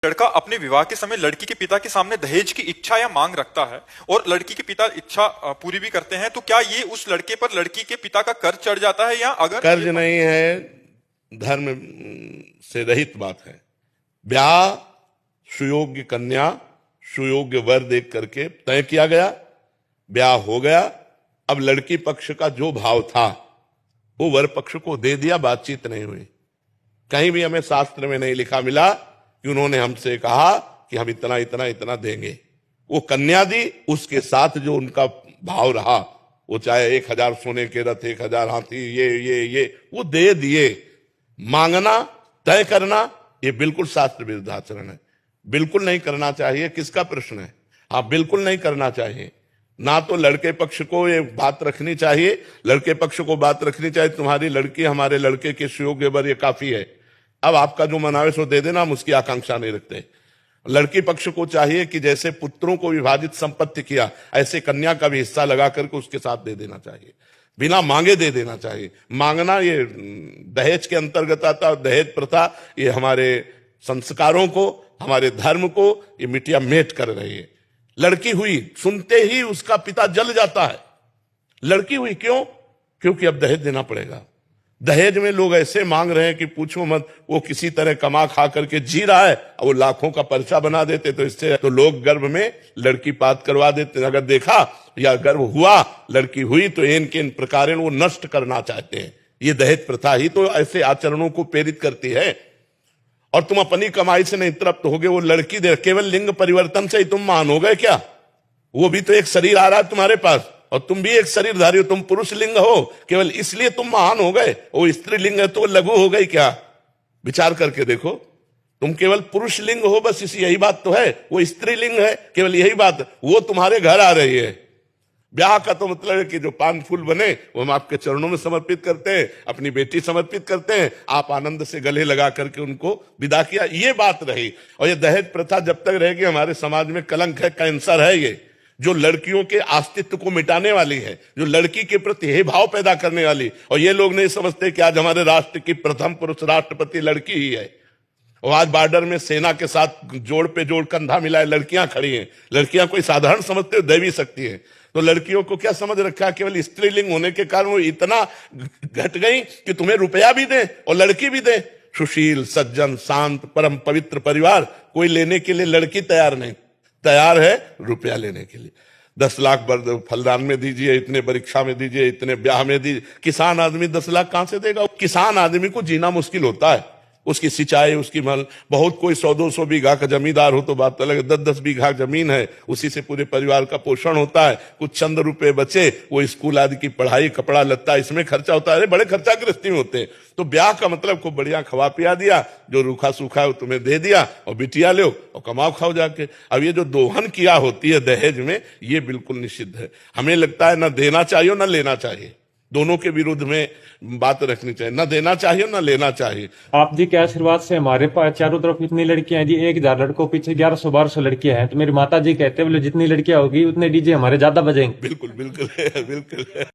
लड़का अपने विवाह के समय लड़की के पिता के सामने दहेज की इच्छा या मांग रखता है और लड़की के पिता इच्छा पूरी भी करते हैं, तो क्या ये उस लड़के पर लड़की के पिता का कर्ज चढ़ जाता है? या अगर कर्ज नहीं है, धर्म से रहित बात है। ब्याह सुयोग्य कन्या सुयोग्य वर देख करके तय किया गया, ब्याह हो गया। अब लड़की पक्ष का जो भाव था वो वर पक्ष को दे दिया, बातचीत नहीं हुई। कहीं भी हमें शास्त्र में नहीं लिखा मिला कि उन्होंने हमसे कहा कि हम इतना इतना इतना देंगे। वो कन्या दी, उसके साथ जो उनका भाव रहा, वो चाहे 1000 सोने के रथ, 1000 हाथी, ये वो दे दिए। मांगना, तय करना, ये बिल्कुल शास्त्र विरुद्ध आचरण है, बिल्कुल नहीं करना चाहिए। किसका प्रश्न है? हाँ, बिल्कुल नहीं करना चाहिए। ना तो लड़के पक्ष को ये बात रखनी चाहिए, लड़के पक्ष को बात रखनी चाहिए तुम्हारी लड़की हमारे लड़के के सुयोग्य वर ये काफी है, अब आपका जो मनावे सो दे देना, हम उसकी आकांक्षा नहीं रखते। लड़की पक्ष को चाहिए कि जैसे पुत्रों को विभाजित संपत्ति किया, ऐसे कन्या का भी हिस्सा लगा करके उसके साथ दे देना चाहिए, बिना मांगे दे देना चाहिए। मांगना ये दहेज के अंतर्गत आता है। दहेज प्रथा ये हमारे संस्कारों को, हमारे धर्म को ये मिटिया मेट कर रही है। लड़की हुई, सुनते ही उसका पिता जल जाता है। लड़की हुई क्यों? क्योंकि अब दहेज देना पड़ेगा। दहेज में लोग ऐसे मांग रहे हैं कि पूछो मत। वो किसी तरह कमा खा करके जी रहा है, वो लाखों का पर्चा बना देते, तो इससे तो लोग गर्भ में लड़की पात करवा देते। अगर देखा या गर्भ हुआ, लड़की हुई, तो इन प्रकार वो नष्ट करना चाहते हैं। ये दहेज प्रथा ही तो ऐसे आचरणों को प्रेरित करती है। और तुम अपनी कमाई से नहीं तृप्त होगे, वो लड़की दे, केवल लिंग परिवर्तन से ही तुम महान हो गए क्या? वो भी तो एक शरीर आ रहा है तुम्हारे पास, और तुम भी एक शरीरधारी हो। तुम पुरुष लिंग हो, केवल इसलिए तुम महान हो गए। वो स्त्री लिंग है तो लघु हो गई क्या? विचार करके देखो, तुम केवल पुरुष लिंग हो, बस इसी यही बात तो है। वो स्त्री लिंग है, केवल यही बात, वो तुम्हारे घर आ रही है। ब्याह का तो मतलब है कि जो पान फूल बने वो हम आपके चरणों में समर्पित करते हैं, अपनी बेटी समर्पित करते हैं, आप आनंद से गले लगा करके उनको विदा किया, ये बात रही। और ये दहेज प्रथा जब तक रहेगी हमारे समाज में कलंक है, कैंसर है ये, जो लड़कियों के अस्तित्व को मिटाने वाली है, जो लड़की के प्रति हे भाव पैदा करने वाली। और ये लोग नहीं समझते कि आज हमारे राष्ट्र की प्रथम पुरुष राष्ट्रपति लड़की ही है। और आज बॉर्डर में सेना के साथ जोड़ पे जोड़ कंधा मिलाए लड़कियां खड़ी हैं। लड़कियां कोई साधारण समझते हो, दैवी शक्ति है। तो लड़कियों को क्या समझ रखा? केवल स्त्रीलिंग होने के कारण वो इतना घट गई कि तुम्हें रुपया भी दे और लड़की भी दे। सुशील, सज्जन, शांत, परम पवित्र परिवार, कोई लेने के लिए लड़की तैयार नहीं, तैयार है रुपया लेने के लिए। 10 लाख फलदान में दीजिए, इतने परीक्षा में दीजिए, इतने ब्याह में दीजिए। किसान आदमी 10 लाख कहां से देगा? किसान आदमी को जीना मुश्किल होता है, उसकी सिंचाई, उसकी मल, बहुत कोई 100-200 बीघा का जमींदार हो तो बात अलग है। 10-10 बीघा जमीन है, उसी से पूरे परिवार का पोषण होता है। कुछ चंद रुपए बचे, वो स्कूल आदि की पढ़ाई, कपड़ा लत्ता, इसमें खर्चा होता है। बड़े खर्चा गृहस्थी में होते हैं। तो ब्याह का मतलब खूब बढ़िया खवा पिया दिया, जो रूखा सूखा है वो तुम्हें दे दिया, और बिटिया लो और कमाओ खाओ जाके। अब ये जो दोहन किया होती है दहेज में, ये बिल्कुल निषिद्ध है। हमें लगता है ना देना चाहिए ना लेना चाहिए, दोनों के विरुद्ध में बात रखनी चाहिए। ना देना चाहिए ना लेना चाहिए। आप जी के आशीर्वाद से हमारे पास चारों तरफ इतनी लड़कियां हैं जी, 1000 लड़कों पीछे 1100-1200 लड़कियां हैं। तो मेरी माता जी कहते हैं बोले जितनी लड़कियां होगी उतने डीजे हमारे ज्यादा बजेंगे। बिल्कुल बिल्कुल बिल्कुल।